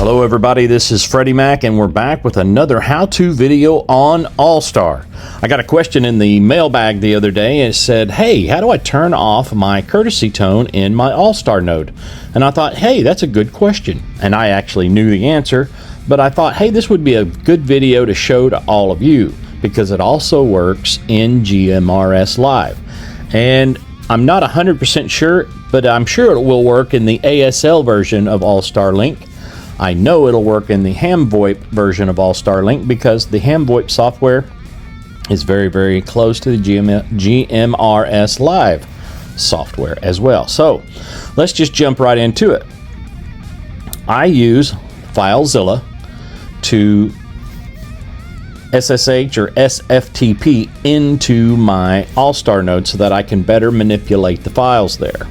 Hello everybody, this is Freddie Mac and we're back with another how-to video on AllStar. I got a question in the mailbag the other day and it said, hey, how do I turn off my courtesy tone in my AllStar node? And I thought, hey, that's a good question. And I actually knew the answer, but I thought, hey, this would be a good video to show to all of you because it also works in GMRSlive. And I'm not 100% sure, but I'm sure it will work in the ASL version of AllStar Link. I know it'll work in the HamVoIP version of AllStar Link because the HamVoIP software is very, very close to the GMRSlive software as well. So let's just jump right into it. I use FileZilla to SSH or SFTP into my AllStar node so that I can better manipulate the files there.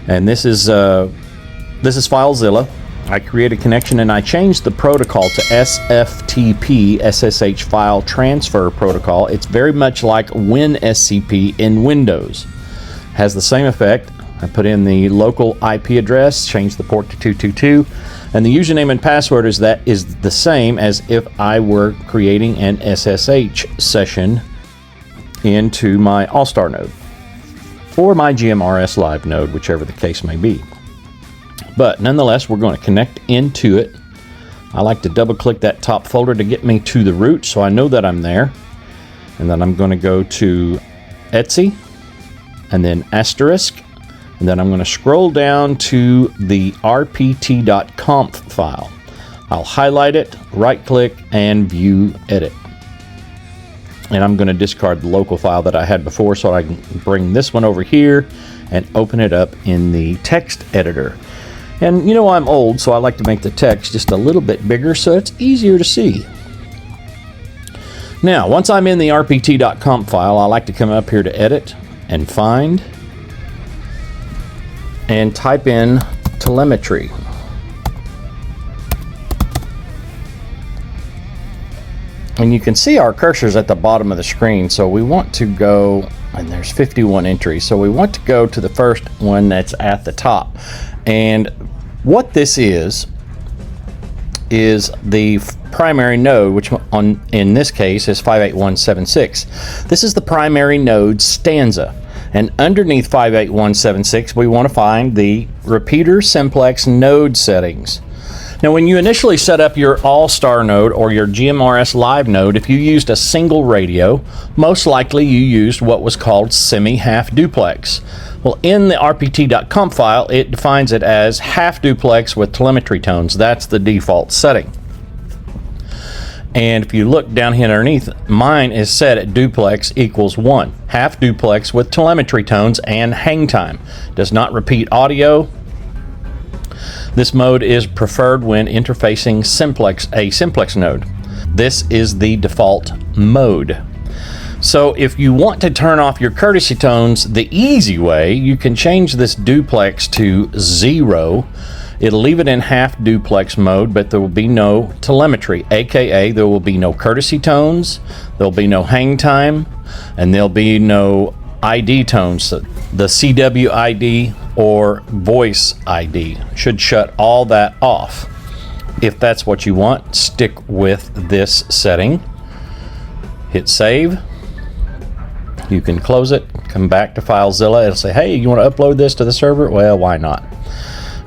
And this is FileZilla. I create a connection and I changed the protocol to SFTP, SSH File Transfer Protocol. It's very much like WinSCP in Windows. Has the same effect. I put in the local IP address, change the port to 222, and the username and password is the same as if I were creating an SSH session into my AllStar node or my GMRSlive node, whichever the case may be. But nonetheless, we're going to connect into it. I like to double click that top folder to get me to the root so I know that I'm there. And then I'm going to go to Etsy and then Asterisk. And then I'm going to scroll down to the rpt.conf file. I'll highlight it, right click, and view edit. And I'm going to discard the local file that I had before so I can bring this one over here and open it up in the text editor. And you know I'm old, so I like to make the text just a little bit bigger so it's easier to see. Now, once I'm in the rpt.conf file, I like to come up here to edit and find and type in telemetry. And you can see our cursors at the bottom of the screen, so we want to go, and there's 51 entries, so we want to go to the first one that's at the top. And what this is the primary node, which in this case is 58176. This is the primary node stanza. And underneath 58176, we want to find the repeater simplex node settings. Now, when you initially set up your AllStar node or your GMRSlive node, if you used a single radio, most likely you used what was called semi-half duplex. Well, in the rpt.conf file, it defines it as half duplex with telemetry tones. That's the default setting. And if you look down here underneath, mine is set at duplex equals 1. Half duplex with telemetry tones and hang time. Does not repeat audio. This mode is preferred when interfacing a simplex node. This is the default mode. So if you want to turn off your courtesy tones the easy way, you can change this duplex to 0. It'll leave it in half duplex mode, but there will be no telemetry, aka there will be no courtesy tones, there'll be no hang time, and there'll be no ID tones. The CW ID or voice ID should shut all that off. If that's what you want, stick with this setting. Hit save. You can close it, come back to FileZilla. It'll say, hey, you want to upload this to the server? Well, why not?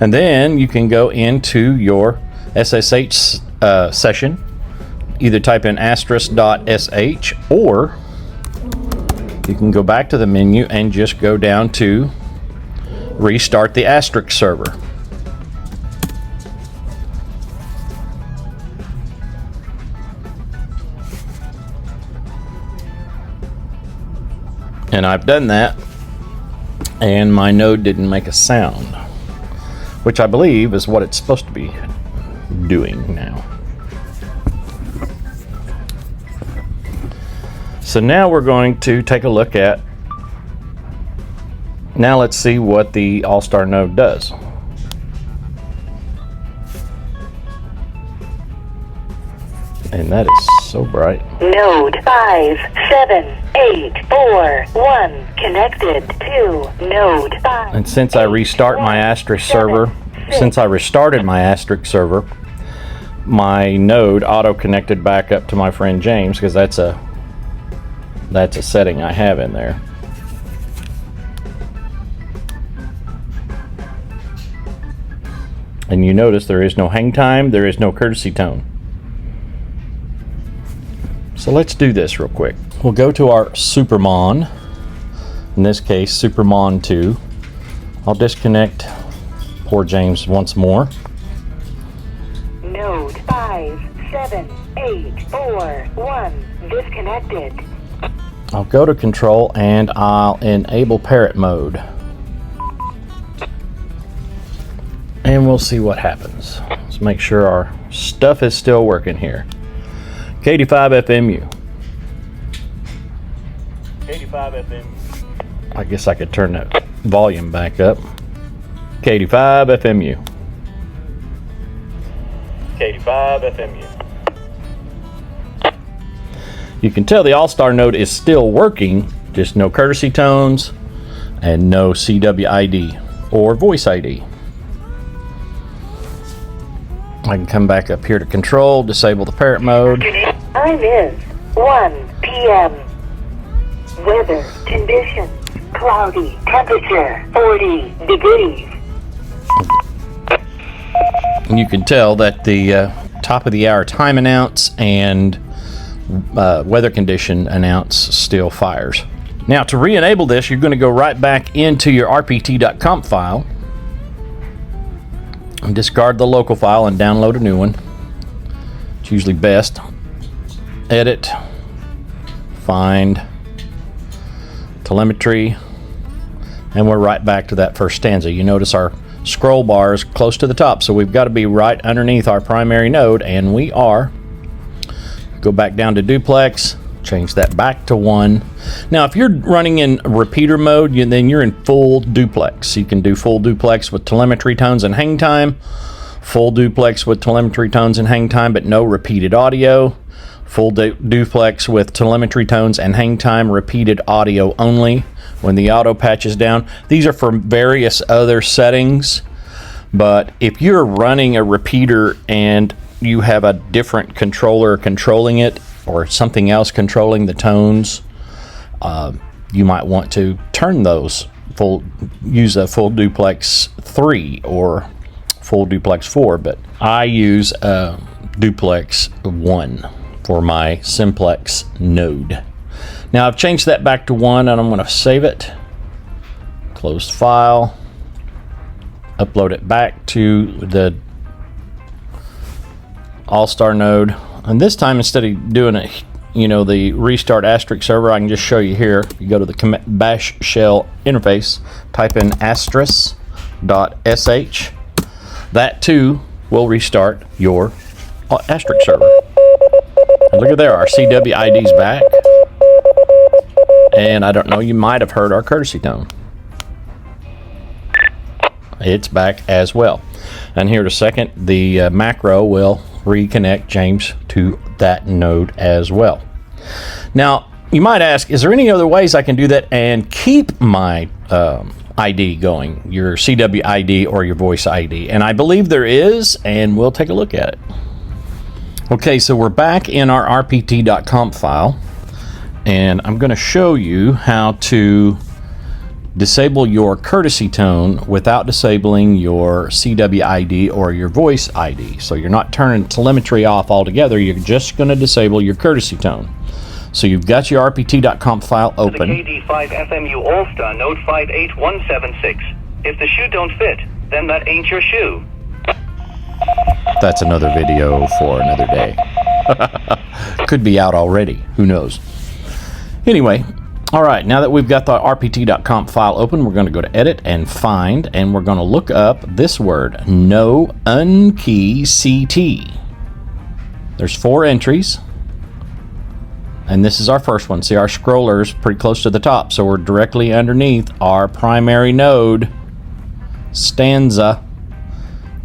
And then you can go into your SSH session. Either type in asterisk.sh or you can go back to the menu and just go down to restart the Asterisk server. And I've done that, and my node didn't make a sound, which I believe is what it's supposed to be doing now. So now we're going to take a look at, now let's see what the AllStar node does. And that is so bright. Node 57841 connected to node 5. And since I restarted my Asterisk server, my node auto connected back up to my friend James, because that's a setting I have in there. And you notice there is no hang time, there is no courtesy tone. So let's do this real quick. We'll go to our Supermon, in this case Supermon 2. I'll disconnect poor James once more. Node 57841 disconnected. I'll go to control and I'll enable parrot mode. And we'll see what happens. Let's make sure our stuff is still working here. KD5 FMU. KD5 FMU. I guess I could turn that volume back up. KD5 FMU. KD5 FMU. You can tell the AllStar node is still working, just no courtesy tones and no CW ID or voice ID. I can come back up here to control, disable the parrot mode. Time is 1 p.m. Weather conditions cloudy. Temperature 40 degrees. And you can tell that the top of the hour time announce and weather condition announce still fires. Now to re-enable this, you're going to go right back into your rpt.conf file and discard the local file and download a new one. It's usually best. Edit, find, telemetry, and we're right back to that first stanza. You notice our scroll bar is close to the top, so we've got to be right underneath our primary node, and we are. Go back down to duplex, change that back to 1. Now if you're running in repeater mode, then you're in full duplex. You can do full duplex with telemetry tones and hang time, full duplex with telemetry tones and hang time but no repeated audio, full duplex with telemetry tones and hang time, repeated audio only when the auto patches down. These are for various other settings, but if you're running a repeater and you have a different controller controlling it or something else controlling the tones, you might want to turn those use a full duplex 3 or full duplex 4, but I use duplex 1 for my simplex node. Now I've changed that back to 1 and I'm going to save it, close file, upload it back to the AllStar node, and this time instead of doing it, the restart Asterisk server, I can just show you here. You go to the bash shell interface, type in asterisk.sh. That too will restart your Asterisk server. And look at there, our CW ID's back, and I don't know, you might have heard our courtesy tone. It's back as well. And here in a second, the macro will reconnect James to that node as well. Now you might ask, is there any other ways I can do that and keep my ID going, your CW ID or your voice ID? And I believe there is, and we'll take a look at it. Okay, so we're back in our rpt.conf file, and I'm going to show you how to disable your courtesy tone without disabling your CW ID or your voice ID. So you're not turning telemetry off altogether, you're just going to disable your courtesy tone. So you've got your rpt.conf file open. The KD5 FMU AllStar node 58176. If the shoe don't fit, then that ain't your shoe. That's another video for another day. Could be out already, who knows. Anyway, all right, now that we've got the rpt.conf file open, we're going to go to edit and find, and we're going to look up this word, no unkey CT. There's 4 entries, and this is our first one. See, our scroller's pretty close to the top, so we're directly underneath our primary node stanza.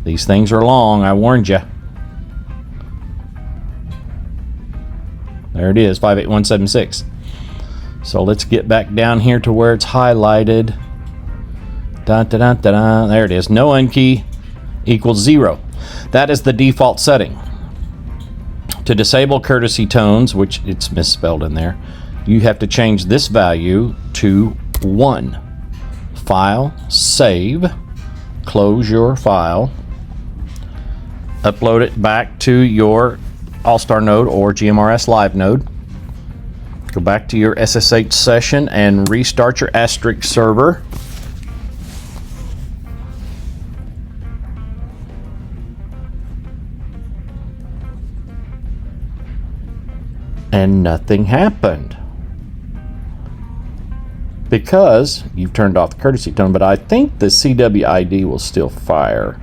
These things are long, I warned you. There it is, 58176. So let's get back down here to where it's highlighted. Dun, dun, dun, dun, dun. There it is. No unkey equals 0. That is the default setting. To disable courtesy tones, which it's misspelled in there, you have to change this value to 1. File, save, close your file, upload it back to your AllStar node or GMRSlive node. Go back to your SSH session and restart your Asterisk server. And nothing happened because you've turned off the courtesy tone, but I think the CW ID will still fire.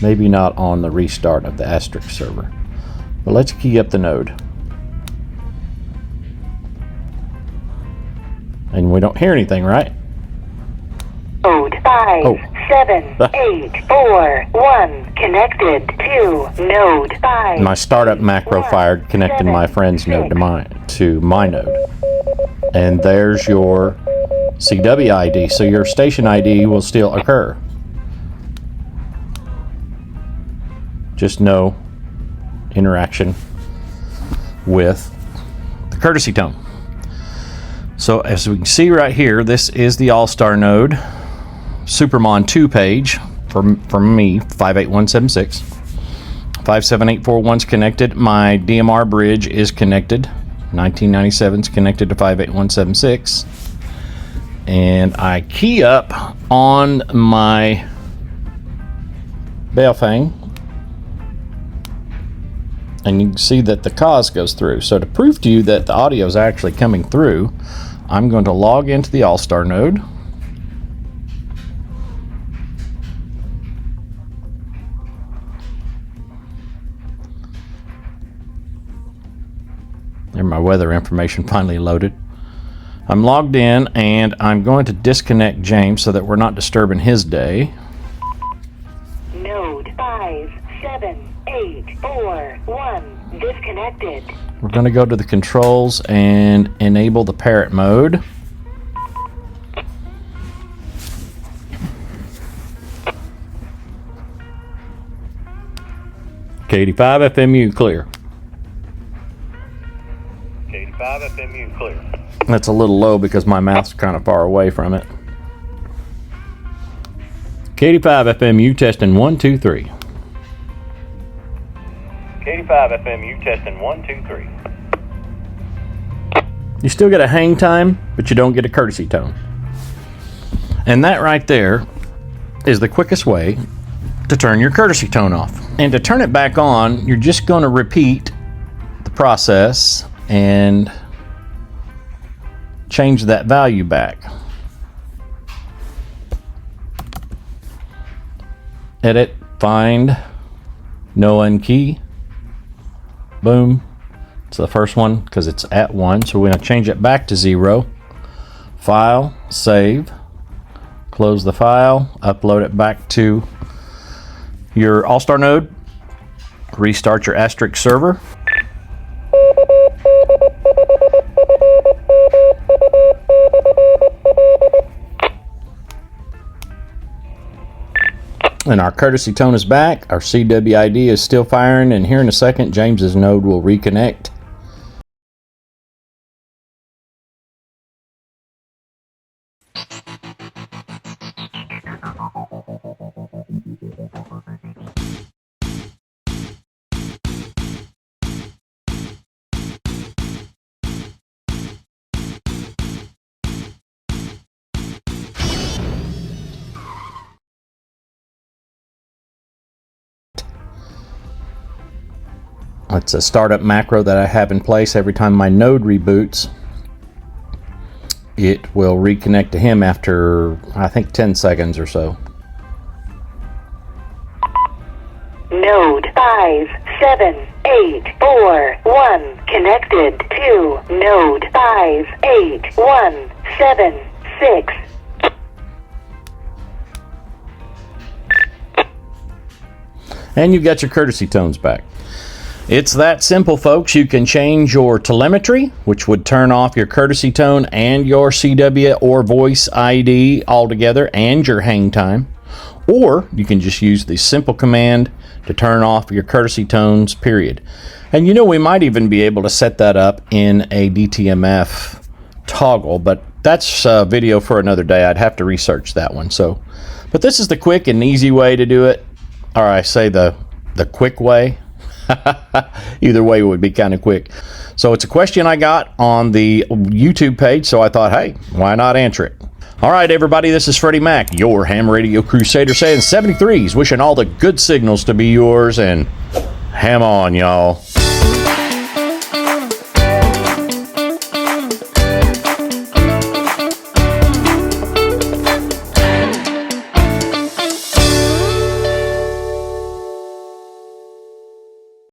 Maybe not on the restart of the Asterisk server. But let's key up the node. And we don't hear anything, right? Node 57841 connected to node 5. My startup macro fired, connecting my friend's node to my node. And there's your CW ID, so your station ID will still occur. Just no interaction with the courtesy tone. So as we can see right here, this is the AllStar node Supermon 2 page from me, 58176. 57841's connected. My DMR bridge is connected. 1997's connected to 58176. And I key up on my Baofeng, and you can see that the cause goes through. So to prove to you that the audio is actually coming through, I'm going to log into the AllStar node. There, my weather information finally loaded. I'm logged in, and I'm going to disconnect James so that we're not disturbing his day. Node 57841 disconnected. We're going to go to the controls and enable the parrot mode. K85 FMU clear. K85 FMU clear. That's a little low because my mouth's kind of far away from it. K85 FMU testing 1, 2, 3. K85 FMU testing 1, 2, 3. You still get a hang time, but you don't get a courtesy tone. And that right there is the quickest way to turn your courtesy tone off. And to turn it back on, you're just going to repeat the process and change that value back. Edit, find, no unkey. Boom. It's the first one because it's at 1, so we're going to change it back to 0. File, save, close the file, upload it back to your AllStar node, restart your Asterisk server. And our courtesy tone is back, our CWID is still firing, and here in a second, James's node will reconnect. It's a startup macro that I have in place. Every time my node reboots, it will reconnect to him after, I think, 10 seconds or so. Node 57841 connected to node 58176. And you've got your courtesy tones back. It's that simple, folks. You can change your telemetry, which would turn off your courtesy tone and your CW or voice ID altogether, and your hang time. Or you can just use the simple command to turn off your courtesy tones, period. And you know, we might even be able to set that up in a DTMF toggle, but that's a video for another day. I'd have to research that one. So, but this is the quick and easy way to do it. Or I say the quick way. Either way would be kind of quick. So it's a question I got on the YouTube page, so I thought, hey, why not answer it? All right, everybody, this is Freddie Mac, your ham radio crusader, saying 73s, wishing all the good signals to be yours, and ham on, y'all.